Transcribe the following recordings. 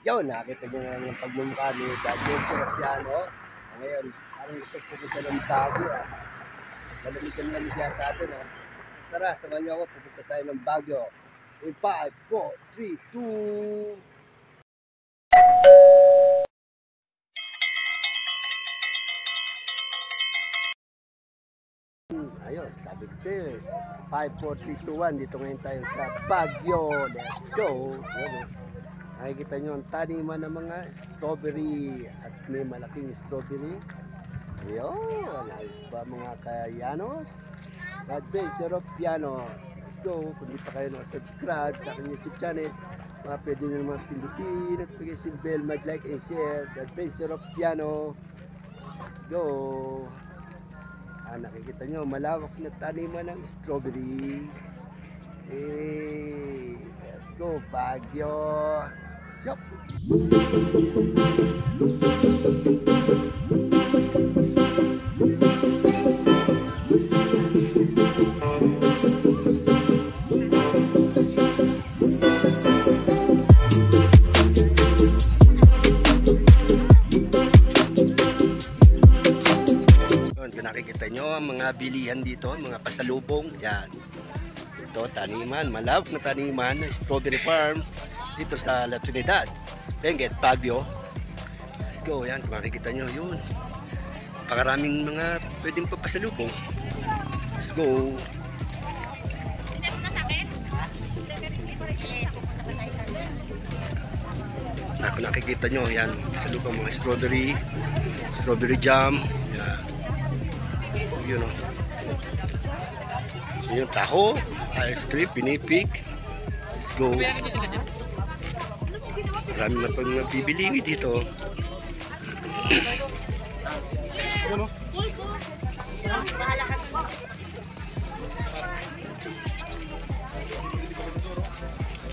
Yun, nakita nyo na yung pagmumukha ni Daniel Serapiano. Ngayon, parang gusto pupunta ng Baguio. Malamig kami lang yata doon. Tara, samahan niyo ako, pupunta tayo ng Baguio. In 5, 4, 3, 2... Ayos, sabi ko sa'yo, 5, 4, 3, 2, 1. Dito ngayon tayo sa Baguio. Let's go! Yun, nakikita nyo ang taniman ng mga strawberry at may malaking strawberry. Ayun, ayos ba mga kayanos? Adventure of Pianos. Let's go! Kung di pa kayo subscribe sa aking YouTube channel, pwede nyo naman pindutin, notification bell, mag-like and share. The Adventure of Piano. Let's go! Nakikita nyo, malawak na taniman ng strawberry. Let's go, Baguio! Shop! Nakikita nyo ang mga bilihan dito, mga pasalubong. Yan. Ito, taniman, malawak na taniman ng strawberry farm dito sa La Trinidad, Benguet, Baguio. Let's go. Yan, makikita nyo yun. Pakaraming mga pwedeng papasalubong. Let's go. Nakikita nyo, yan, pasalubong mga strawberry jam. Yan. Yun o. Yung taho, ice cream, pinipig. Let's go. Marami na pang bibili dito.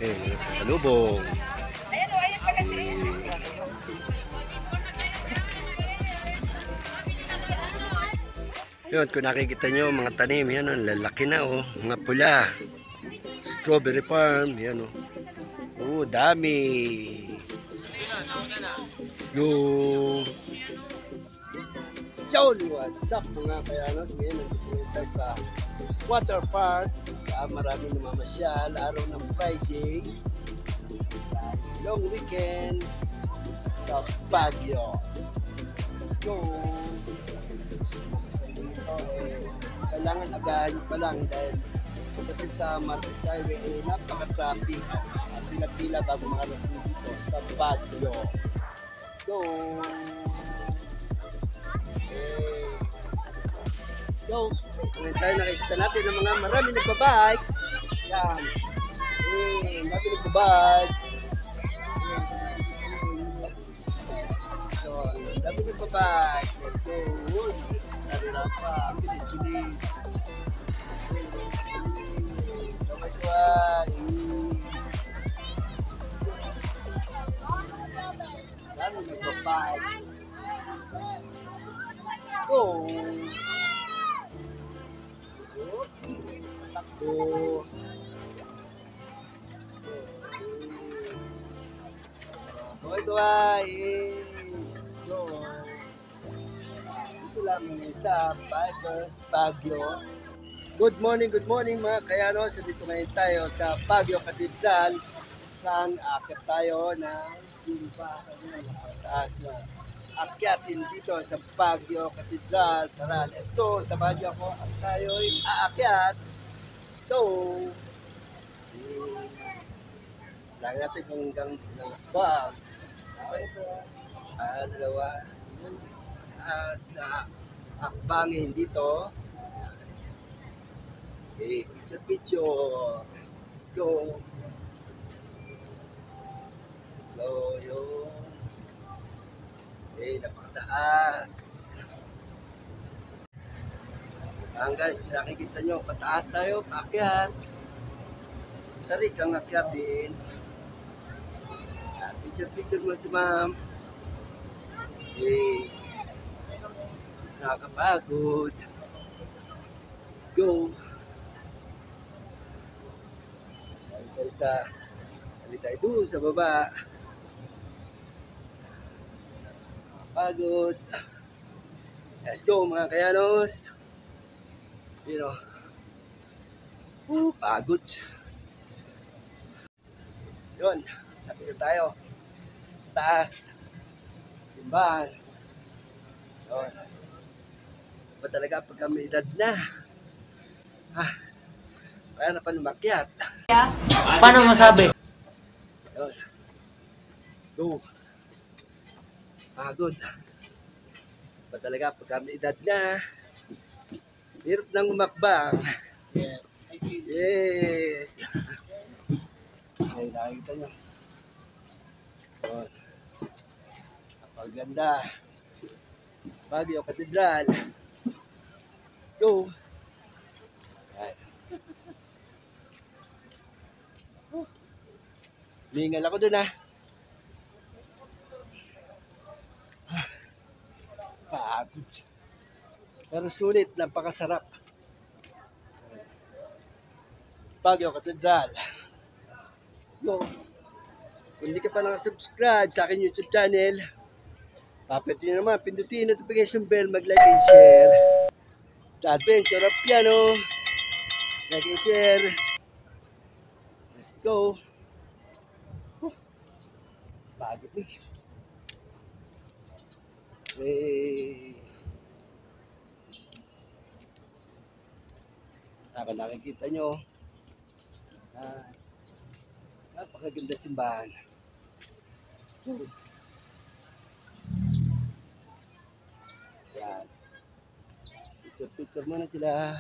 Mga pasalubong. Yun, kung nakikita nyo mga tanim, yan o, lalaki na o, mga pula. Strawberry farm, yan o. Dami. Let's go. Yun, what's up mga kayanos? Ngayon, nandito tayo sa water park. Sa maraming namamasyal, araw ng Friday. Long weekend sa Baguio. Let's go. Kailangan agahan pa lang dahil pagdating sa Marcos Highway napaka-traffic at pila-pila bago makarating dito sa Baguio. Let's go! Let's go! Ngayon tayo nakikita natin ng mga marami nagbabike. Yan. Marami nagbabike. Marami nagbabike. Let's go! Ang bilis-bilis. Kamay-tuwag. Lalo nagpapag. Go! Takbo. Kamay-tuwag. Let's go! Lamang sa Bikers Baguio. Good morning mga kayanos. Dito ngayon tayo sa Baguio Cathedral saan akit tayo ng taas na akyatin dito sa Baguio Cathedral. Tara, let's go. Samahan niyo ako at tayo'y aakyat. Let's go. Lagi natin kung hanggang nalakbang sa dalawa na akbangin dito. Okay, picture. Let's go. Slow yun. Okay, napakataas. Guys, nakikita nyo, pataas tayo, paakyat. Tarik ang akyat din. Picture mo si ma'am. Okay. Nakakapagod. Let's go. Tayo tayo doon sa baba. Pagod. Let's go mga kayanos. You know. Pagod. Yun. Lapit na tayo. Sa taas. Simbahan. Yun. Ba talaga pagka may edad na. Kaya na pa lumakyat. Paano masabi? Yun. Let's go. Pagod. Ba talaga pagka may edad na. Hirap nang umakbang. Yes. Ay, nakikita nyo. Yun. Napaganda. Baguio Cathedral. Let's go. Ayan. Lingal ako dun Pagod. Pero sulit, napakasarap. Baguio Cathedral. Let's go. Kung hindi ka pa nakasubscribe sa akin YouTube channel, papit nyo naman, pindutin notification bell, mag-like and share. The Adventure of Piano. Like and share. Let's go. Pagod eh. Hey. Ako nakikita nyo. Napakaganda simbahan. Yan. Picture muna sila.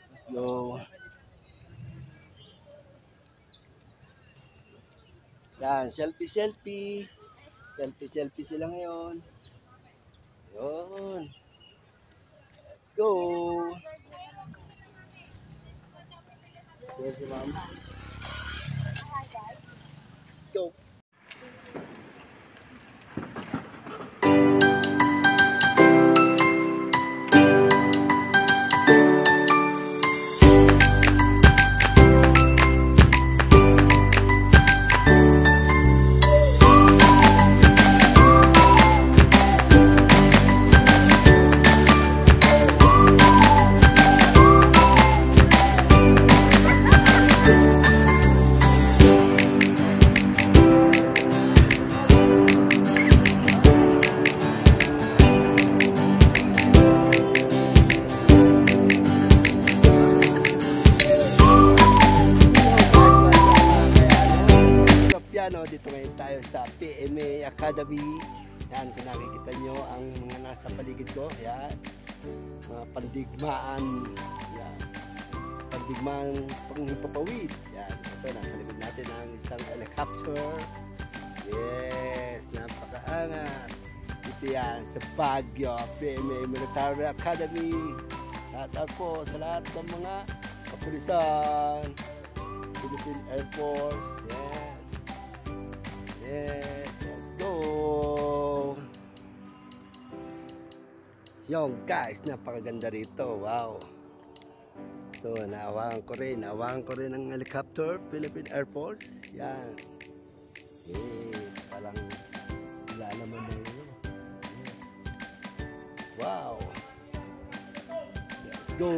Let's go. Yan, selfie. Selfie sila ngayon. Yun. Let's go. There's si ma'am. Let's go. Dito ngayon tayo sa PMA Academy. Yan, kung nakikita nyo ang mga nasa paligid ko. Yan, mga pandigmaan. Yan, pandigmaan panghipapawid. Yan, ito nasa likod natin ang isang helicopter. Yes, napakaangat. Ito yan sa Baguio PMA Military Academy. Shout out po sa lahat ng mga kapulisan, Philippine Air Force. Yan. Yes, let's go. Yung guys, napakaganda rito. Wow. So, naawakan ko rin ang helicopter, Philippine Air Force. Yan. Parang wala naman na yun. Yes. Wow. Let's go.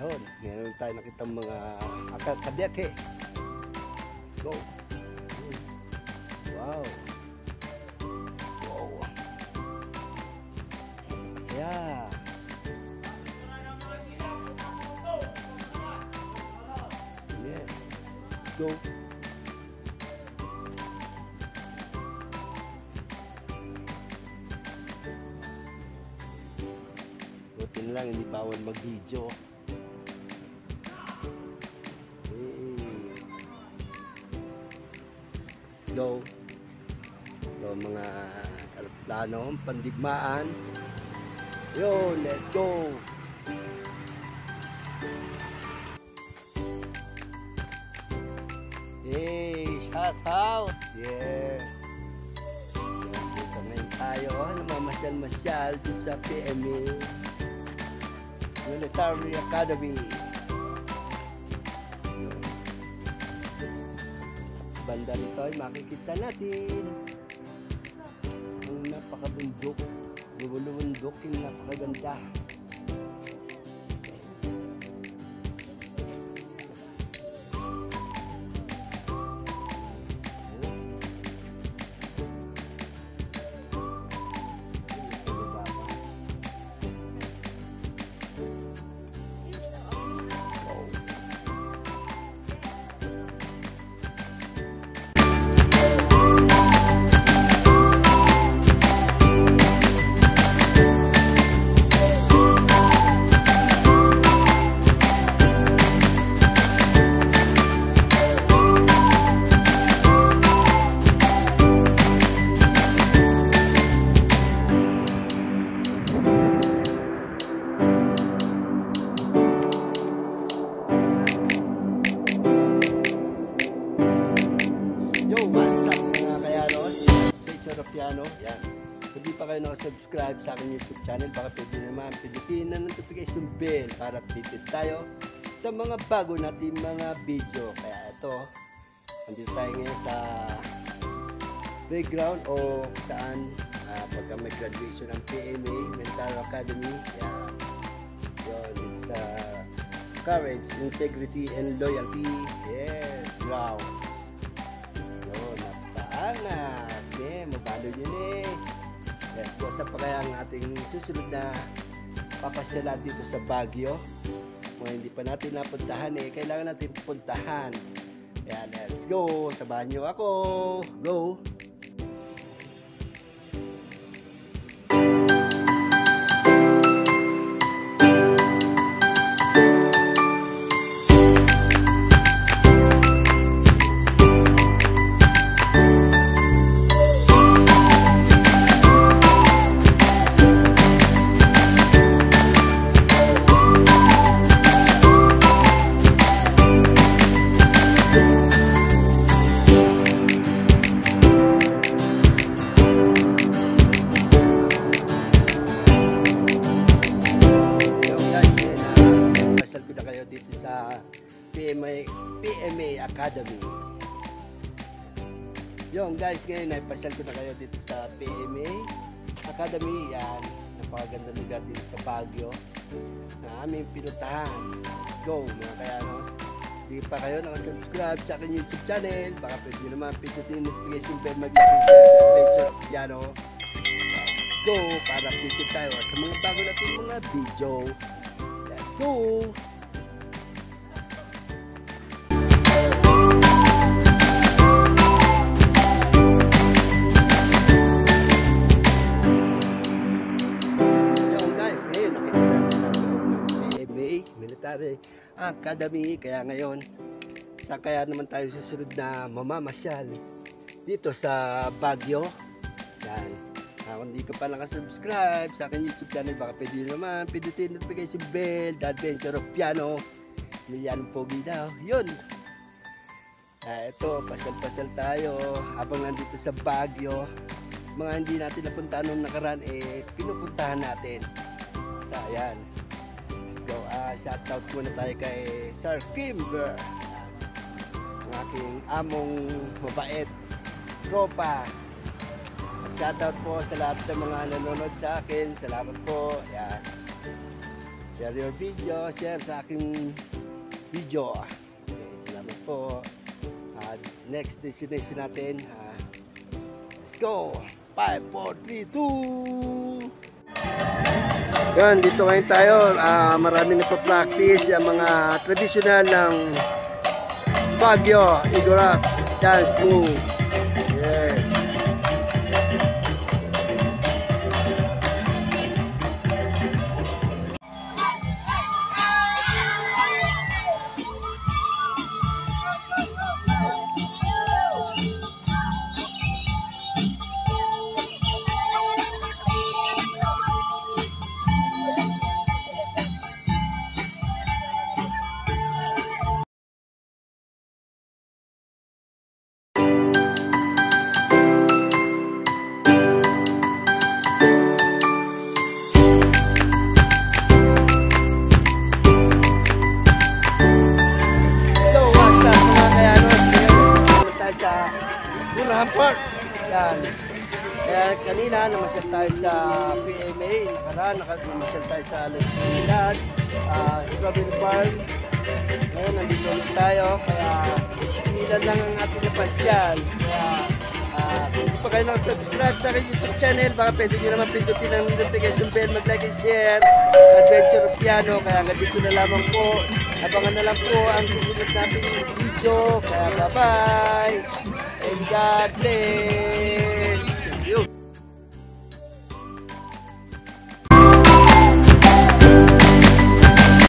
Yun, ngayon tayo nakita mga kadete. Go. Wow. Wow. Masaya. Yes. Let's go. Buti na lang hindi bawal mag-video. Go. Ito mga aeroplano, pandigmaan. Yo, let's go. Hey, shout out. Yes. Dito ngayon tayo, namamasyal-masyal dito sa PMA Military Academy. Banda rito ay makikita natin Bubulundok yung napakaganda. Piano, yan. Kung di pa kayo nakasubscribe sa aking YouTube channel, baka pwede naman pindutin na notification bell para updated tayo sa mga bago natin mga video. Kaya ito, nandito tayo ngayon sa playground o saan pagka may graduation ng PMA, Mental Academy. Yan. Yun, it's Courage, Integrity, and Loyalty. Yes, grounds. Yun, napaangas. Mabalo yun eh. Yes, so sa pa kaya ang ating susunod na papasyala dito sa Baguio. Kung hindi pa natin napuntahan eh, kailangan natin puntahan. Kaya let's go, samahan nyo ako. Go! Dito sa PMA Academy. Yung guys, ngayon naipasyal ko na kayo dito sa PMA Academy. Yan, napakaganda lugar dito sa Baguio na aming pinuntahan. Go mga kayanos. Hindi pa kayo nakasubscribe sa aking YouTube channel, baka pwede naman pindutin notification bell, mag-like, share the Adventure of Piano. Go para updated tayo sa mga bago natin mga video. Let's go! Military Academy. Kaya ngayon, sa kaya naman tayo susunod na mamamasyal dito sa Baguio. Yan. Kung hindi ka pa nakasubscribe sa aking YouTube channel, baka pwede naman pindutin notification bell, The Adventure of Piano. Milyanong pogi daw. Yun. Ito, pasyal-pasyal tayo habang nandito sa Baguio. Mga hindi natin napuntahan noong nakaraan, pinupuntahan natin. So, ayan. So, shoutout muna tayo kay Sir Kimber, ang aking among mabait tropa. Shoutout po sa lahat ng mga nanonood sa akin. Salamat po. Yan. Share your video, share sa aking video. Okay, salamat po. Next destination natin, let's go. 5, 4, 3, 2. Yan, dito ngayon tayo. Marami na pa-practice yung mga traditional ng Baguio Eagle Rocks dance move. Yes. Park. Yan. Kaya kanina, namasyal tayo sa PMA, namasyal tayo sa Las Trinidad, Strawberry Farm. Ngayon, nandito ulit tayo, kaya ilan lang ang ating napasyal. Kaya, kung di pa kayo nakasubscribe sa aking YouTube channel, baka pwede nyo naman pindutin ang notification bell, mag-like and share, Adventure of Piano. Kaya hanggang dito na lamang po. Abangan na lang po ang susunod nating video. Kaya bye-bye! And God bless!